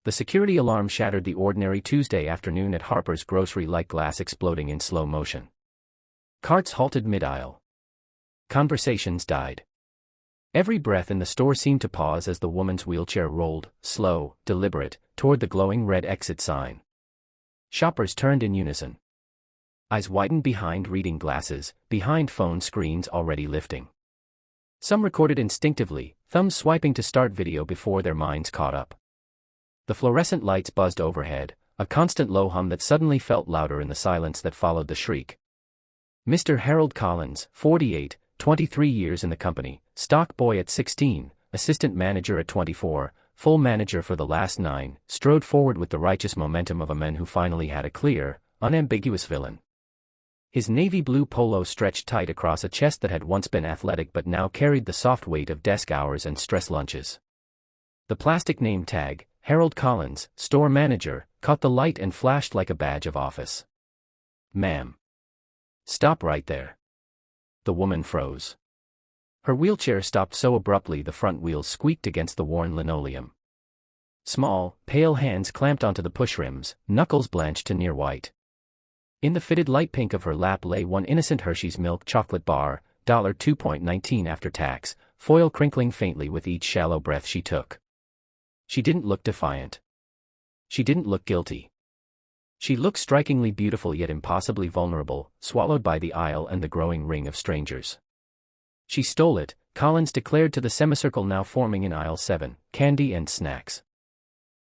The security alarm shattered the ordinary Tuesday afternoon at Harper's grocery like glass exploding in slow motion. Carts halted mid-aisle. Conversations died. Every breath in the store seemed to pause as the woman's wheelchair rolled, slow, deliberate, toward the glowing red exit sign. Shoppers turned in unison. Eyes widened behind reading glasses, behind phone screens already lifting. Some recorded instinctively, thumbs swiping to start video before their minds caught up. The fluorescent lights buzzed overhead, a constant low hum that suddenly felt louder in the silence that followed the shriek. Mr. Harold Collins, 48, 23 years in the company, stock boy at 16, assistant manager at 24, full manager for the last 9, strode forward with the righteous momentum of a man who finally had a clear, unambiguous villain. His navy blue polo stretched tight across a chest that had once been athletic but now carried the soft weight of desk hours and stress lunches. The plastic name tag, Harold Collins, store manager, caught the light and flashed like a badge of office. "Ma'am. Stop right there." The woman froze. Her wheelchair stopped so abruptly the front wheels squeaked against the worn linoleum. Small, pale hands clamped onto the push rims, knuckles blanched to near white. In the fitted light pink of her lap lay one innocent Hershey's milk chocolate bar, $2.19 after tax, foil crinkling faintly with each shallow breath she took. She didn't look defiant. She didn't look guilty. She looked strikingly beautiful yet impossibly vulnerable, swallowed by the aisle and the growing ring of strangers. "She stole it," Collins declared to the semicircle now forming in aisle 7, candy and snacks.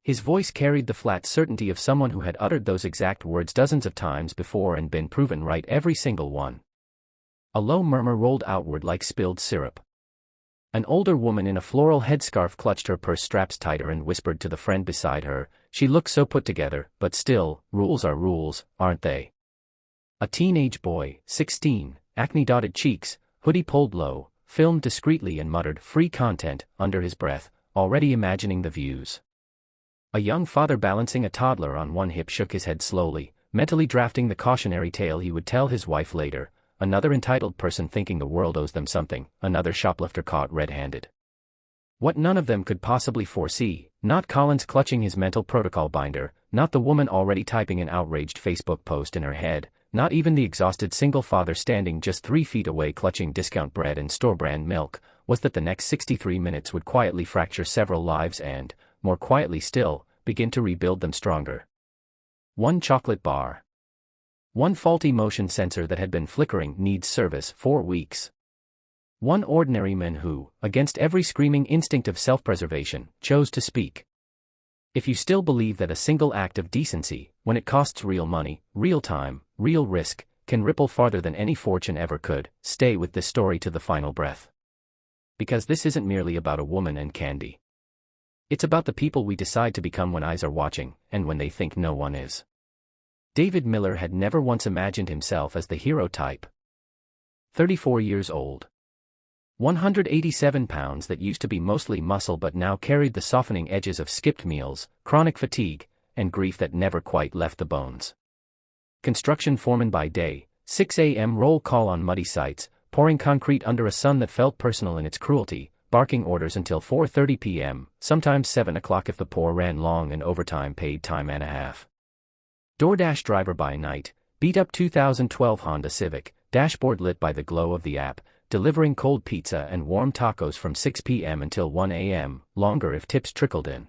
His voice carried the flat certainty of someone who had uttered those exact words dozens of times before and been proven right every single one. A low murmur rolled outward like spilled syrup. An older woman in a floral headscarf clutched her purse straps tighter and whispered to the friend beside her, "She looked so put together, but still, rules are rules, aren't they?" A teenage boy, 16, acne-dotted cheeks, hoodie pulled low, filmed discreetly and muttered "free content" under his breath, already imagining the views. A young father balancing a toddler on one hip shook his head slowly, mentally drafting the cautionary tale he would tell his wife later. Another entitled person thinking the world owes them something, another shoplifter caught red-handed. What none of them could possibly foresee, not Collins clutching his mental protocol binder, not the woman already typing an outraged Facebook post in her head, not even the exhausted single father standing just 3 feet away clutching discount bread and store-brand milk, was that the next 63 minutes would quietly fracture several lives and, more quietly still, begin to rebuild them stronger. One chocolate bar. One faulty motion sensor that had been flickering needs service 4 weeks. One ordinary man who, against every screaming instinct of self-preservation, chose to speak. If you still believe that a single act of decency, when it costs real money, real time, real risk, can ripple farther than any fortune ever could, stay with this story to the final breath. Because this isn't merely about a woman and candy. It's about the people we decide to become when eyes are watching, and when they think no one is. David Miller had never once imagined himself as the hero type. 34 years old. 187 pounds that used to be mostly muscle but now carried the softening edges of skipped meals, chronic fatigue, and grief that never quite left the bones. Construction foreman by day, 6 a.m. roll call on muddy sites, pouring concrete under a sun that felt personal in its cruelty, barking orders until 4:30 p.m., sometimes 7 o'clock if the pour ran long and overtime paid time and a half. DoorDash driver by night, beat-up 2012 Honda Civic, dashboard lit by the glow of the app, delivering cold pizza and warm tacos from 6 p.m. until 1 a.m., longer if tips trickled in.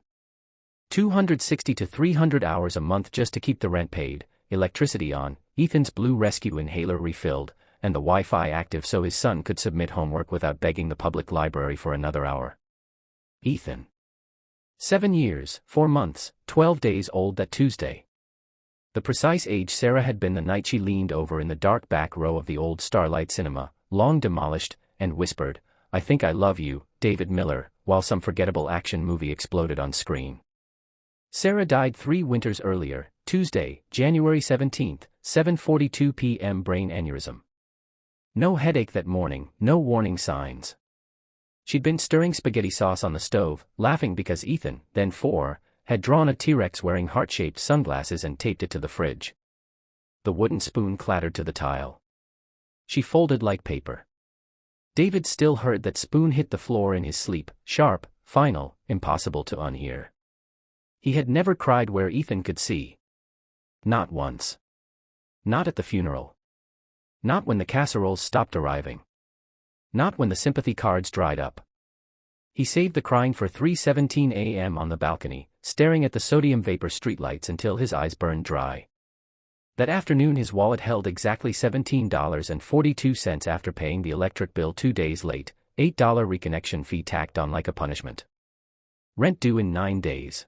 260 to 300 hours a month just to keep the rent paid, electricity on, Ethan's Blue Rescue inhaler refilled, and the Wi-Fi active so his son could submit homework without begging the public library for another hour. Ethan. 7 years, 4 months, 12 days old that Tuesday. The precise age Sarah had been the night she leaned over in the dark back row of the old Starlight Cinema, long demolished, and whispered, "I think I love you, David Miller," while some forgettable action movie exploded on screen. Sarah died 3 winters earlier, Tuesday, January 17, 7:42 p.m. brain aneurysm. No headache that morning, no warning signs. She'd been stirring spaghetti sauce on the stove, laughing because Ethan, then 4, had drawn a T-Rex wearing heart-shaped sunglasses and taped it to the fridge. The wooden spoon clattered to the tile. She folded like paper. David still heard that spoon hit the floor in his sleep, sharp, final, impossible to unhear. He had never cried where Ethan could see. Not once. Not at the funeral. Not when the casseroles stopped arriving. Not when the sympathy cards dried up. He saved the crying for 3:17 a.m. on the balcony, staring at the sodium vapor streetlights until his eyes burned dry. That afternoon his wallet held exactly $17.42 after paying the electric bill 2 days late, $8 reconnection fee tacked on like a punishment. Rent due in 9 days.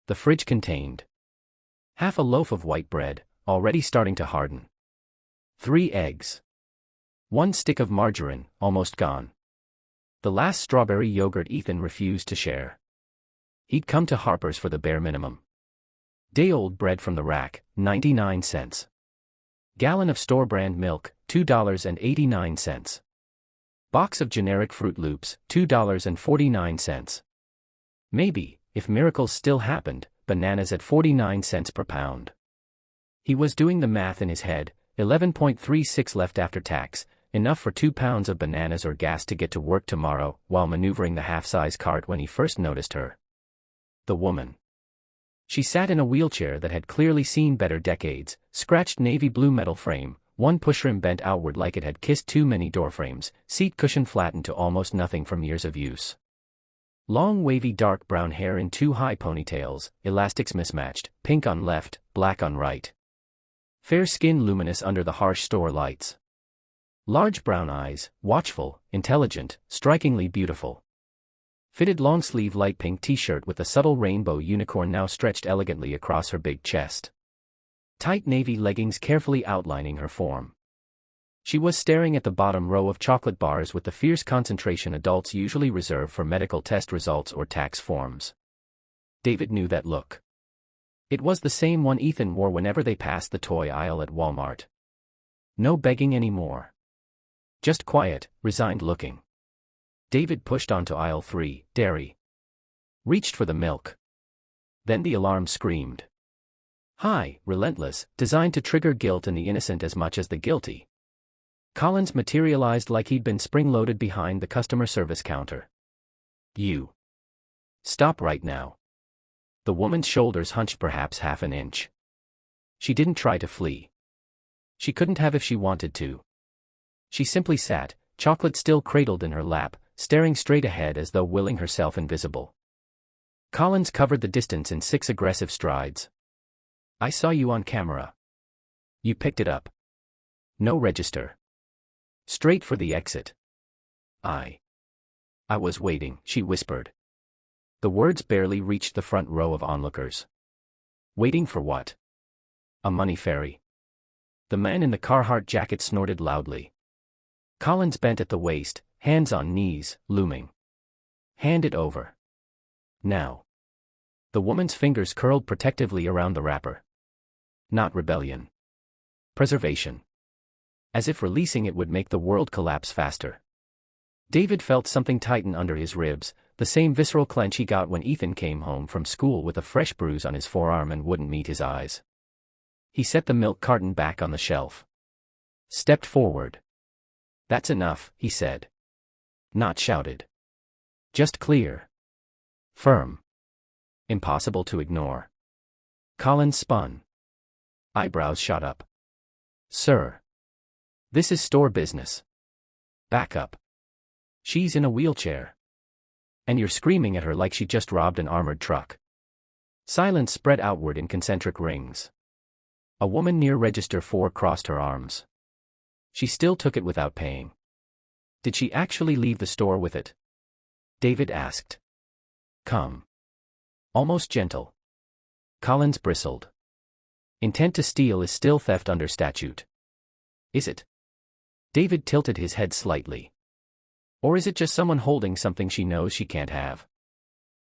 The fridge contained half a loaf of white bread, already starting to harden. 3 eggs. 1 stick of margarine, almost gone. The last strawberry yogurt Ethan refused to share. He'd come to Harper's for the bare minimum. Day-old bread from the rack, 99 cents. Gallon of store-brand milk, $2.89. Box of generic Fruit Loops, $2.49. Maybe, if miracles still happened, bananas at 49 cents per pound. He was doing the math in his head, 11.36 left after tax, enough for 2 pounds of bananas or gas to get to work tomorrow, while maneuvering the half-size cart when he first noticed her. The woman. She sat in a wheelchair that had clearly seen better decades, scratched navy blue metal frame, one pushrim bent outward like it had kissed too many doorframes, seat cushion flattened to almost nothing from years of use. Long wavy dark brown hair in 2 high ponytails, elastics mismatched, pink on left, black on right. Fair skin luminous under the harsh store lights. Large brown eyes, watchful, intelligent, strikingly beautiful. Fitted long-sleeve light pink t-shirt with a subtle rainbow unicorn now stretched elegantly across her big chest. Tight navy leggings carefully outlining her form. She was staring at the bottom row of chocolate bars with the fierce concentration adults usually reserve for medical test results or tax forms. David knew that look. It was the same one Ethan wore whenever they passed the toy aisle at Walmart. No begging anymore. Just quiet, resigned looking. David pushed onto aisle 3, dairy. Reached for the milk. Then the alarm screamed. High, relentless, designed to trigger guilt in the innocent as much as the guilty. Collins materialized like he'd been spring-loaded behind the customer service counter. You. Stop right now. The woman's shoulders hunched perhaps half an inch. She didn't try to flee. She couldn't have if she wanted to. She simply sat, chocolate still cradled in her lap, staring straight ahead as though willing herself invisible. Collins covered the distance in 6 aggressive strides. I saw you on camera. You picked it up. No register. Straight for the exit. I was waiting, she whispered. The words barely reached the front row of onlookers. Waiting for what? A money ferry. The man in the Carhartt jacket snorted loudly. Collins bent at the waist, hands on knees, looming. Hand it over. Now. The woman's fingers curled protectively around the wrapper. Not rebellion. Preservation. As if releasing it would make the world collapse faster. David felt something tighten under his ribs, the same visceral clench he got when Ethan came home from school with a fresh bruise on his forearm and wouldn't meet his eyes. He set the milk carton back on the shelf. Stepped forward. That's enough, he said. Not shouted. Just clear. Firm. Impossible to ignore. Collins spun. Eyebrows shot up. Sir. This is store business. Back up. She's in a wheelchair. And you're screaming at her like she just robbed an armored truck. Silence spread outward in concentric rings. A woman near register 4 crossed her arms. She still took it without paying. Did she actually leave the store with it? David asked. Come. Almost gentle. Collins bristled. Intent to steal is still theft under statute. Is it? David tilted his head slightly. Or is it just someone holding something she knows she can't have?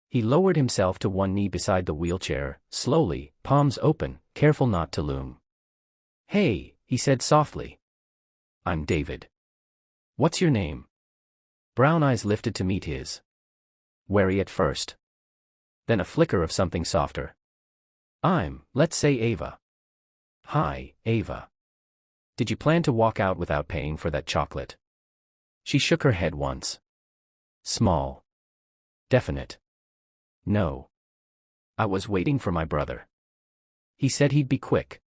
He lowered himself to one knee beside the wheelchair, slowly, palms open, careful not to loom. Hey, he said softly. I'm David. What's your name? Brown eyes lifted to meet his. Wary at first. Then a flicker of something softer. Let's say Ava. Hi, Ava. Did you plan to walk out without paying for that chocolate? She shook her head once. Small. Definite. No. I was waiting for my brother. He said he'd be quick.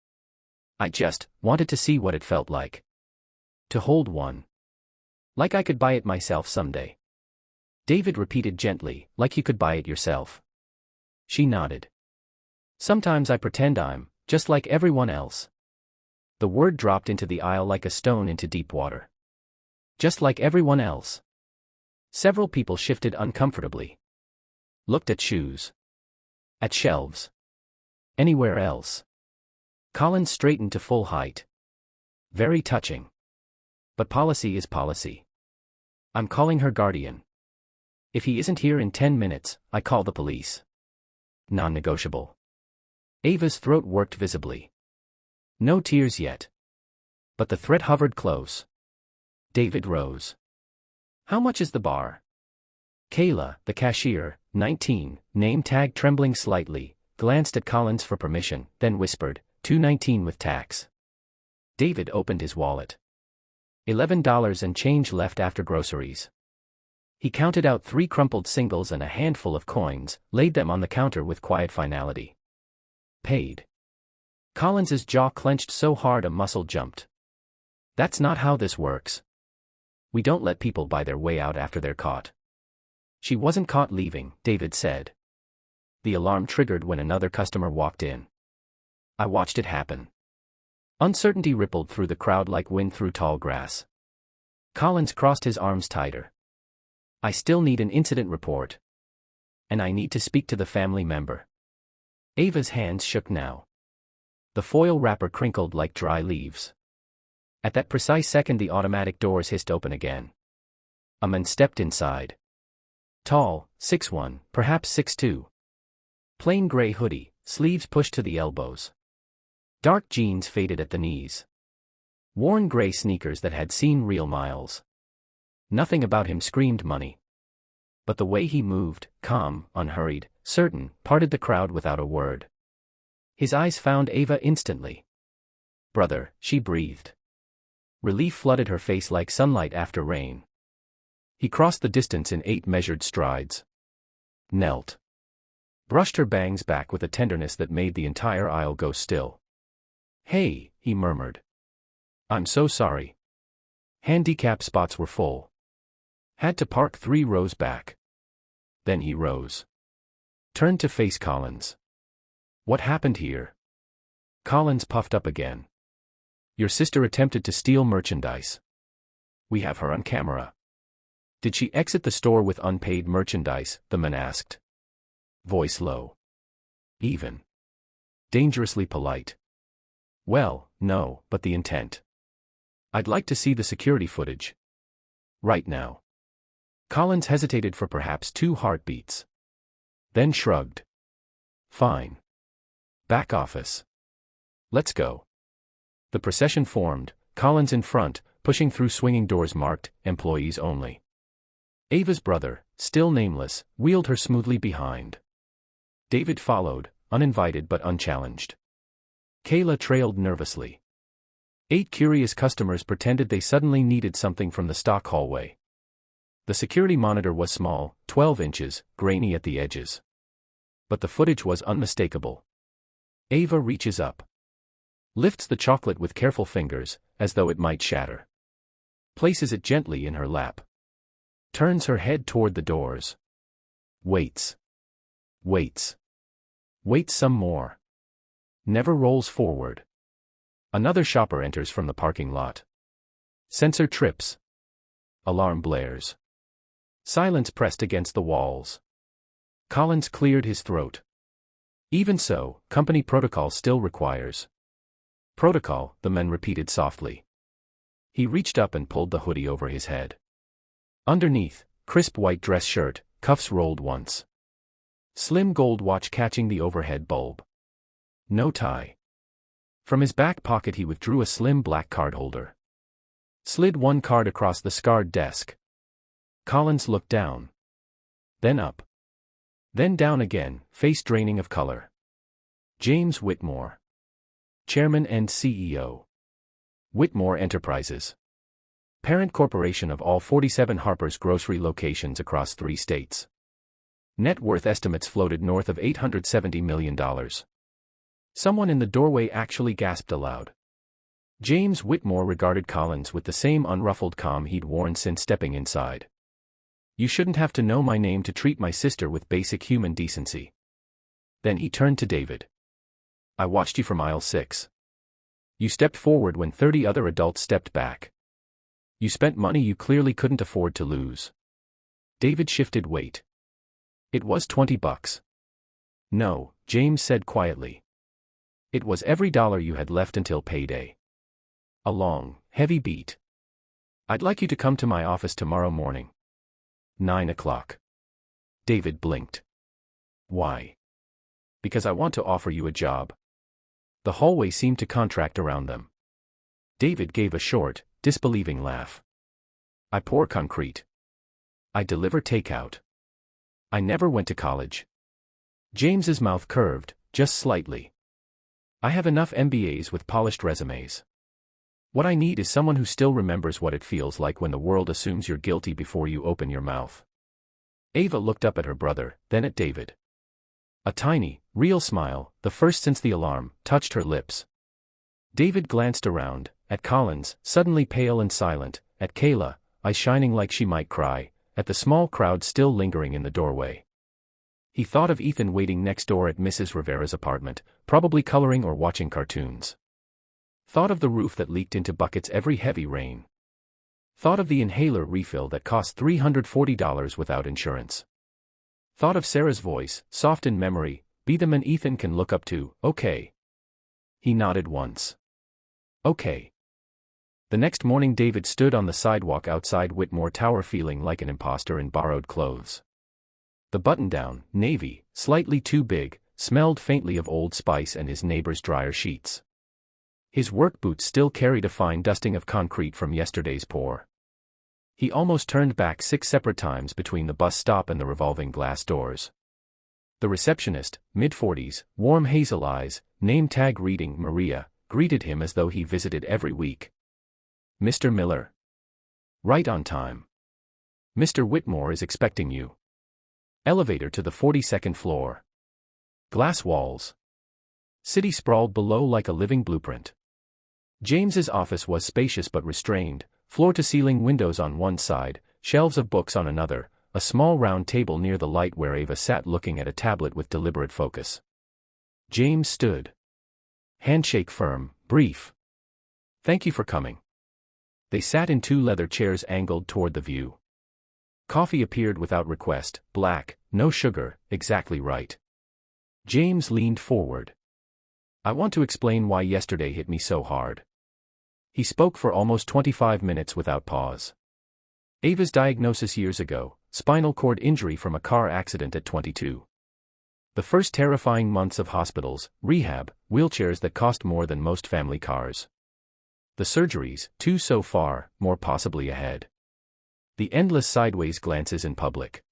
I just wanted to see what it felt like. To hold one. Like I could buy it myself someday. David repeated gently, like you could buy it yourself. She nodded. Sometimes I pretend I'm just like everyone else. The word dropped into the aisle like a stone into deep water. Just like everyone else. Several people shifted uncomfortably. Looked at shoes. At shelves. Anywhere else. Collins straightened to full height. Very touching. But policy is policy. I'm calling her guardian. If he isn't here in 10 minutes, I call the police. Non-negotiable. Ava's throat worked visibly. No tears yet. But the threat hovered close. David rose. How much is the bar? Kayla, the cashier, 19, name tag trembling slightly, glanced at Collins for permission, then whispered, $2.19 with tax. David opened his wallet. $11 and change left after groceries. He counted out 3 crumpled singles and a handful of coins, laid them on the counter with quiet finality. Paid. Collins's jaw clenched so hard a muscle jumped. That's not how this works. We don't let people buy their way out after they're caught. She wasn't caught leaving, David said. The alarm triggered when another customer walked in. I watched it happen. Uncertainty rippled through the crowd like wind through tall grass. Collins crossed his arms tighter. I still need an incident report. And I need to speak to the family member. Ava's hands shook now. The foil wrapper crinkled like dry leaves. At that precise second the automatic doors hissed open again. A man stepped inside. Tall, 6'1", perhaps 6'2". Plain gray hoodie, sleeves pushed to the elbows. Dark jeans faded at the knees. Worn gray sneakers that had seen real miles. Nothing about him screamed money. But the way he moved, calm, unhurried, certain, parted the crowd without a word. His eyes found Ava instantly. Brother, she breathed. Relief flooded her face like sunlight after rain. He crossed the distance in 8 measured strides. Knelt. Brushed her bangs back with a tenderness that made the entire aisle go still. Hey, he murmured. I'm so sorry. Handicap spots were full. Had to park 3 rows back. Then he rose. Turned to face Collins. What happened here? Collins puffed up again. Your sister attempted to steal merchandise. We have her on camera. Did she exit the store with unpaid merchandise? The man asked. Voice low. Even. Dangerously polite. Well, no, but the intent. I'd like to see the security footage. Right now. Collins hesitated for perhaps 2 heartbeats. Then shrugged. Fine. Back office. Let's go. The procession formed, Collins in front, pushing through swinging doors marked, employees only. Ava's brother, still nameless, wheeled her smoothly behind. David followed, uninvited but unchallenged. Kayla trailed nervously. 8 curious customers pretended they suddenly needed something from the stock hallway. The security monitor was small, 12 inches, grainy at the edges. But the footage was unmistakable. Ava reaches up. Lifts the chocolate with careful fingers, as though it might shatter. Places it gently in her lap. Turns her head toward the doors. Waits. Waits. Waits some more. Never rolls forward. Another shopper enters from the parking lot. Sensor trips. Alarm blares. Silence pressed against the walls. Collins cleared his throat. Even so, company protocol still requires. Protocol, the man repeated softly. He reached up and pulled the hoodie over his head. Underneath, crisp white dress shirt, cuffs rolled once. Slim gold watch catching the overhead bulb. No tie. From his back pocket he withdrew a slim black card holder. Slid 1 card across the scarred desk. Collins looked down. Then up. Then down again, face draining of color. James Whitmore. Chairman and CEO. Whitmore Enterprises. Parent corporation of all 47 Harper's grocery locations across 3 states. Net worth estimates floated north of $870 million. Someone in the doorway actually gasped aloud. James Whitmore regarded Collins with the same unruffled calm he'd worn since stepping inside. "You shouldn't have to know my name to treat my sister with basic human decency." Then he turned to David. "I watched you from aisle 6. You stepped forward when 30 other adults stepped back. You spent money you clearly couldn't afford to lose." David shifted weight. "It was $20. "No," James said quietly. "It was every dollar you had left until payday." A long, heavy beat. "I'd like you to come to my office tomorrow morning. 9 o'clock. David blinked. "Why?" "Because I want to offer you a job." The hallway seemed to contract around them. David gave a short, disbelieving laugh. "I pour concrete. I deliver takeout. I never went to college." James's mouth curved, just slightly. "I have enough MBAs with polished resumes. What I need is someone who still remembers what it feels like when the world assumes you're guilty before you open your mouth." Ava looked up at her brother, then at David. A tiny, real smile, the first since the alarm, touched her lips. David glanced around, at Collins, suddenly pale and silent, at Kayla, eyes shining like she might cry, at the small crowd still lingering in the doorway. He thought of Ethan waiting next door at Mrs. Rivera's apartment, probably coloring or watching cartoons. Thought of the roof that leaked into buckets every heavy rain. Thought of the inhaler refill that cost $340 without insurance. Thought of Sarah's voice, soft in memory, "Be the man Ethan can look up to, okay?" He nodded once. "Okay." The next morning David stood on the sidewalk outside Whitmore Tower feeling like an imposter in borrowed clothes. The button-down, navy, slightly too big, smelled faintly of Old Spice and his neighbor's dryer sheets. His work boots still carried a fine dusting of concrete from yesterday's pour. He almost turned back 6 separate times between the bus stop and the revolving glass doors. The receptionist, mid-40s, warm hazel eyes, name tag reading Maria, greeted him as though he visited every week. "Mr. Miller. Right on time. Mr. Whitmore is expecting you." Elevator to the 42nd floor. Glass walls. City sprawled below like a living blueprint. James's office was spacious but restrained, floor-to-ceiling windows on one side, shelves of books on another, a small round table near the light where Ava sat looking at a tablet with deliberate focus. James stood. Handshake firm, brief. "Thank you for coming." They sat in 2 leather chairs angled toward the view. Coffee appeared without request, black, no sugar, exactly right. James leaned forward. "I want to explain why yesterday hit me so hard." He spoke for almost 25 minutes without pause. Ava's diagnosis years ago, spinal cord injury from a car accident at 22. The first terrifying months of hospitals, rehab, wheelchairs that cost more than most family cars. The surgeries, 2 so far, more possibly ahead. The endless sideways glances in public.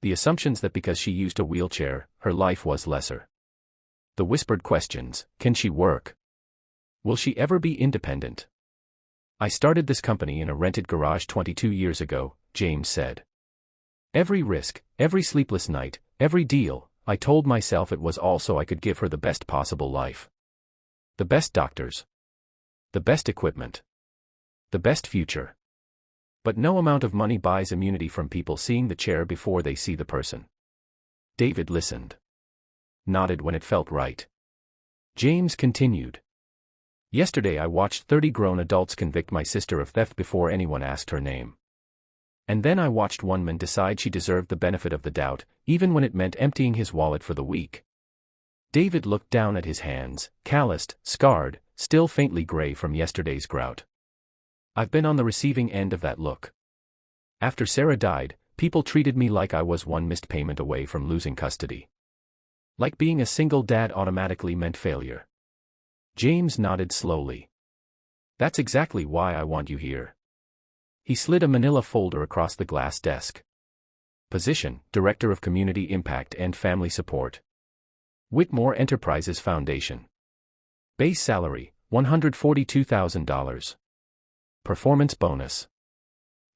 The assumptions that because she used a wheelchair, her life was lesser. The whispered questions, can she work? Will she ever be independent? "I started this company in a rented garage 22 years ago," James said. "Every risk, every sleepless night, every deal, I told myself it was all so I could give her the best possible life. The best doctors. The best equipment. The best future. But no amount of money buys immunity from people seeing the chair before they see the person." David listened. Nodded when it felt right. James continued. "Yesterday I watched 30 grown adults convict my sister of theft before anyone asked her name. And then I watched one man decide she deserved the benefit of the doubt, even when it meant emptying his wallet for the week." David looked down at his hands, calloused, scarred, still faintly gray from yesterday's grout. "I've been on the receiving end of that look. After Sarah died, people treated me like I was one missed payment away from losing custody. Like being a single dad automatically meant failure." James nodded slowly. "That's exactly why I want you here." He slid a manila folder across the glass desk. Position, Director of Community Impact and Family Support. Whitmore Enterprises Foundation. Base salary, $142,000. Performance bonus.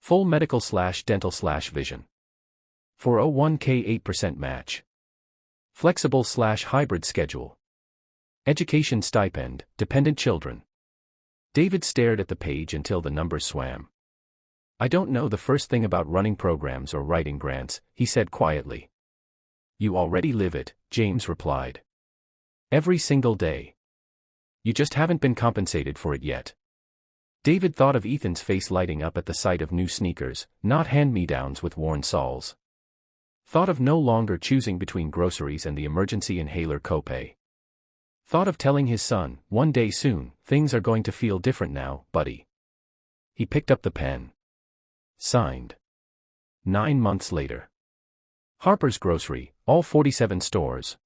Full medical/dental/vision. 401k 8% match. Flexible/hybrid schedule. Education stipend, dependent children. David stared at the page until the numbers swam. I don't know the first thing about running programs or writing grants, he said quietly. You already live it, James replied. Every single day. You just haven't been compensated for it yet. David thought of Ethan's face lighting up at the sight of new sneakers, not hand-me-downs with worn soles. Thought of no longer choosing between groceries and the emergency inhaler copay. Thought of telling his son, one day soon, things are going to feel different now, buddy. He picked up the pen. Signed. 9 months later. Harper's Grocery, all 47 stores.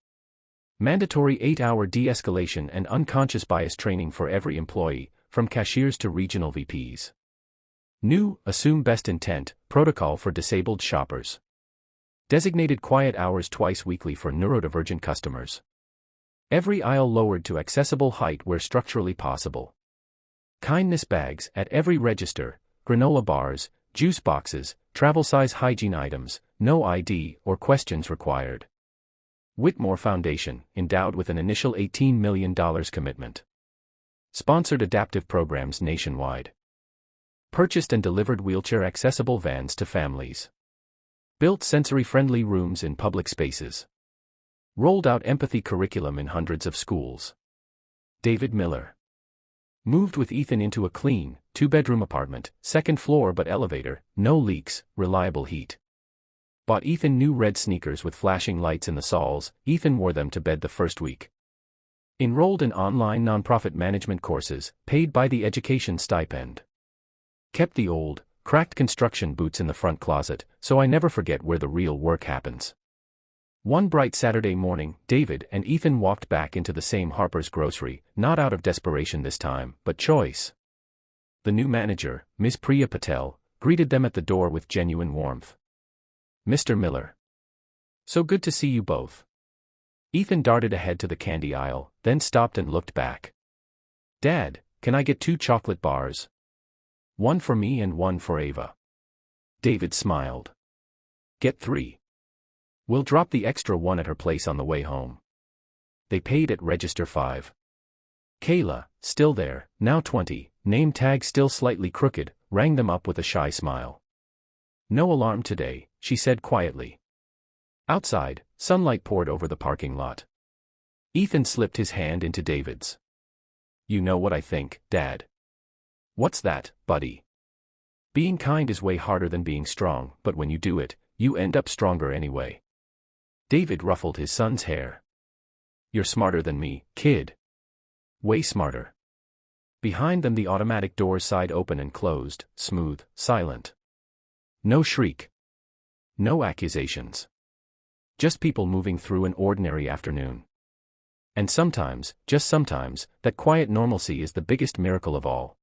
Mandatory 8-hour de-escalation and unconscious bias training for every employee, from cashiers to regional VPs. New, assume best intent, protocol for disabled shoppers. Designated quiet hours twice weekly for neurodivergent customers. Every aisle lowered to accessible height where structurally possible. Kindness bags at every register, granola bars, juice boxes, travel-size hygiene items, no ID or questions required. Whitmore Foundation, endowed with an initial $18 million commitment. Sponsored adaptive programs nationwide. Purchased and delivered wheelchair-accessible vans to families. Built sensory-friendly rooms in public spaces. Rolled out empathy curriculum in hundreds of schools. David Miller. Moved with Ethan into a clean, 2-bedroom apartment, 2nd floor but elevator, no leaks, reliable heat. Bought Ethan new red sneakers with flashing lights in the soles. Ethan wore them to bed the first week. Enrolled in online nonprofit management courses, paid by the education stipend. Kept the old, cracked construction boots in the front closet, so I never forget where the real work happens. One bright Saturday morning, David and Ethan walked back into the same Harper's Grocery, not out of desperation this time, but choice. The new manager, Ms. Priya Patel, greeted them at the door with genuine warmth. Mr. Miller. So good to see you both. Ethan darted ahead to the candy aisle, then stopped and looked back. Dad, can I get 2 chocolate bars? One for me and one for Ava. David smiled. Get 3. We'll drop the extra one at her place on the way home. They paid at register 5. Kayla, still there, now 20, name tag still slightly crooked, rang them up with a shy smile. No alarm today, she said quietly. Outside, sunlight poured over the parking lot. Ethan slipped his hand into David's. You know what I think, Dad. What's that, buddy? Being kind is way harder than being strong, but when you do it, you end up stronger anyway. David ruffled his son's hair. You're smarter than me, kid. Way smarter. Behind them the automatic doors sighed open and closed, smooth, silent. No shriek. No accusations. Just people moving through an ordinary afternoon. And sometimes, just sometimes, that quiet normalcy is the biggest miracle of all.